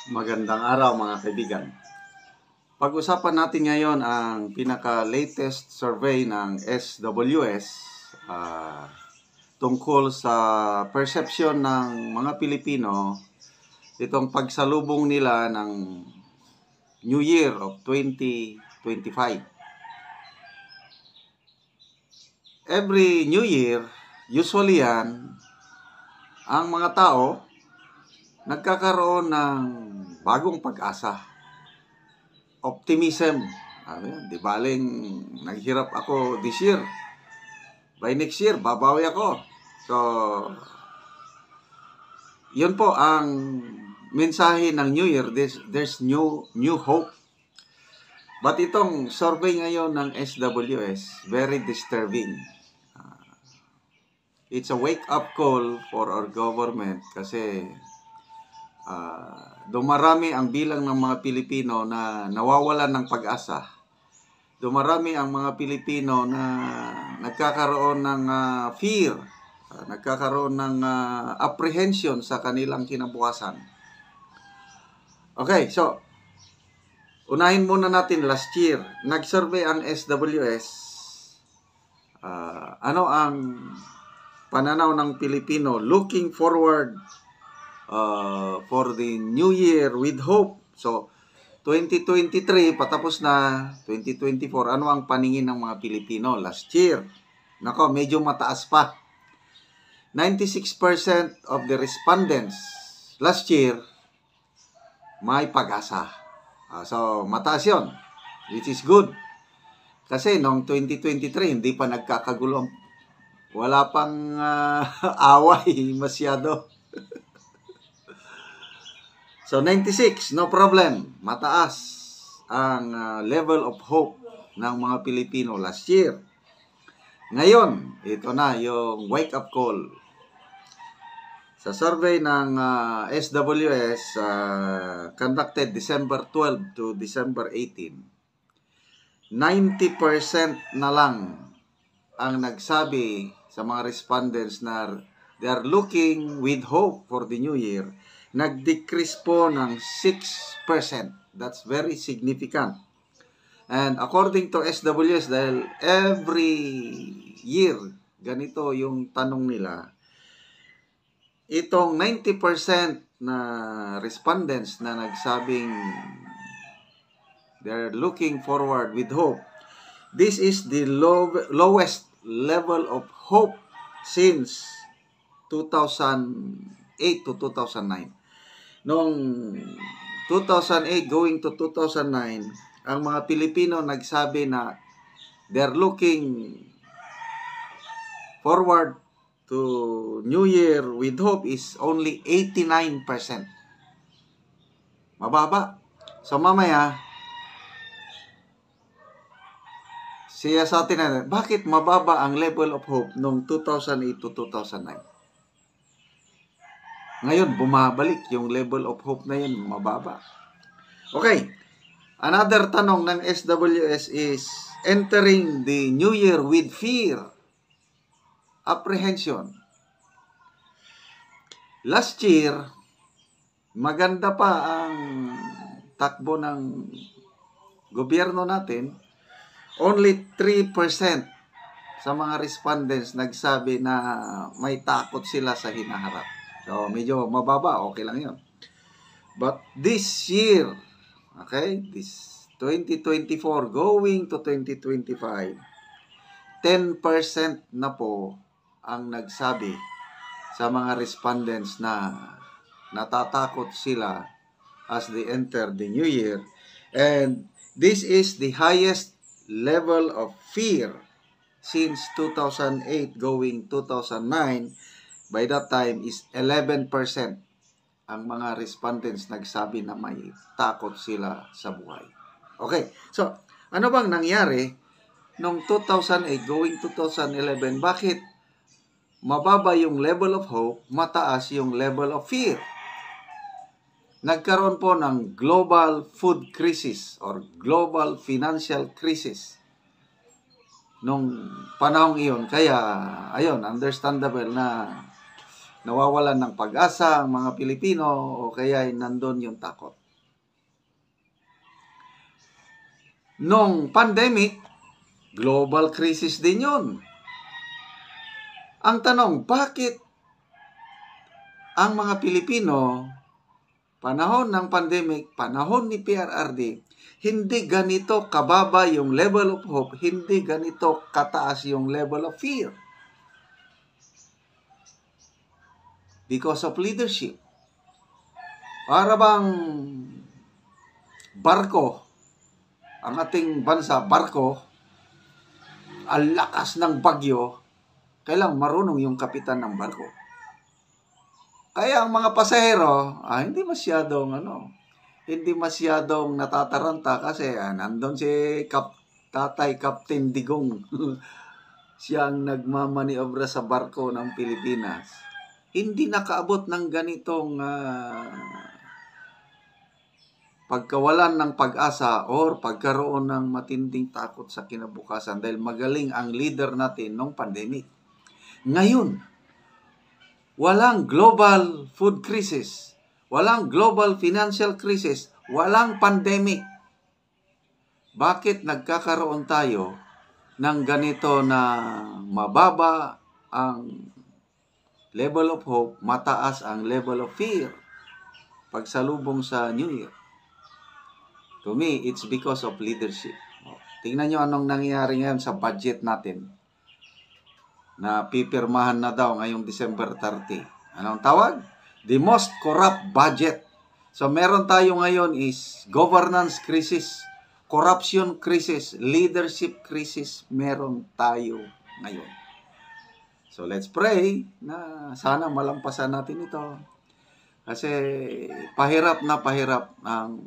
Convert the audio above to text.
Magandang araw mga kaibigan. Pag-usapan natin ngayon ang pinaka-latest survey ng SWS tungkol sa perception ng mga Pilipino itong pagsalubong nila ng New Year of 2025. Every New Year, usually yan, ang mga tao nagkakaroon ng bagong pag-asa. Optimism. Di baling naghirap ako this year. By next year, babawi ako. So, yun po ang mensahe ng New Year. There's new hope. But itong survey ngayon ng SWS, very disturbing. It's a wake-up call for our government kasi dumarami ang bilang ng mga Pilipino na nawawalan ng pag-asa. Dumarami ang mga Pilipino na nagkakaroon ng fear, nagkakaroon ng apprehension sa kanilang kinabukasan. Okay, so unahin muna natin last year. Nag-survey ang SWS. Ano ang pananaw ng Pilipino looking forward for the New Year with hope? So, 2023, patapos na. 2024, ano ang paningin ng mga Pilipino last year? Nako, medyo mataas pa. 96% of the respondents last year may pag-asa. So, mataas yun, which is good. Kasi noong 2023, hindi pa nagkakagulo. Wala pang away masyado. So, 96, no problem. Mataas ang level of hope ng mga Pilipino last year. Ngayon, ito na yung wake-up call. Sa survey ng SWS, conducted December 12 to December 18, 90% na lang ang nagsabi sa mga respondents na they are looking with hope for the new year. Nag-decrease po ng 6%. That's very significant. And according to SWS, dahil every year, ganito yung tanong nila, itong 90% na respondents na nagsabing they're looking forward with hope, this is the lowest level of hope since 2008 to 2009. Noong 2008 going to 2009, ang mga Pilipino nagsabi na they're looking forward to New Year with hope is only 89%. Mababa. So mamaya, siya sa atin na, bakit mababa ang level of hope noong 2008 to 2009? Ngayon, bumabalik yung level of hope na yun, mababa. Okay. Another tanong ng SWS is, entering the New Year with fear, apprehension. Last year, maganda pa ang takbo ng gobyerno natin. Only 3% sa mga respondents nagsabi na may takot sila sa hinaharap. So, medyo mababa, okay lang yun. But this year, okay, this 2024 going to 2025, 10% na po ang nagsabi sa mga respondents na natatakot sila as they enter the new year. And this is the highest level of fear since 2008 going 2009. By that time is 11% ang mga respondents nagsabi na may takot sila sa buhay. Okay, so ano bang nangyari noong 2008 going 2011? Bakit mababa yung level of hope, mataas yung level of fear? Nagkaroon po ng global food crisis or global financial crisis nung panahong iyon. Kaya, ayun, understandable na nawawalan ng pag-asa ang mga Pilipino o kaya nandun yung takot. Nung pandemic, global crisis din yun. Ang tanong, bakit ang mga Pilipino, panahon ng pandemic, panahon ni PRRD, hindi ganito kababa yung level of hope, hindi ganito kataas yung level of fear? Because of leadership. Para bang barko, ang ating bansa, barko, ang lakas ng bagyo, kailang marunong yung kapitan ng barko. Kaya ang mga pasahero, hindi masyadong natataranta kasi nandun si Tatay Captain Digong. Siya ang nagmamaniobra sa barko ng Pilipinas. Hindi nakaabot ng ganitong pagkawalan ng pag-asa or pagkaroon ng matinding takot sa kinabukasan dahil magaling ang leader natin nung pandemic. Ngayon, walang global food crisis, walang global financial crisis, walang pandemic. Bakit nagkakaroon tayo ng ganito na mababa ang level of hope, mataas ang level of fear pagsalubong sa New Year? To me, it's because of leadership. Tingnan nyo anong nangyayari ngayon sa budget natin na pipirmahan na daw ngayong December 30. Anong tawag? The most corrupt budget. So meron tayo ngayon is governance crisis, corruption crisis, leadership crisis. Meron tayo ngayon. So let's pray na sana malampasan natin ito. Kasi pahirap na pahirap ang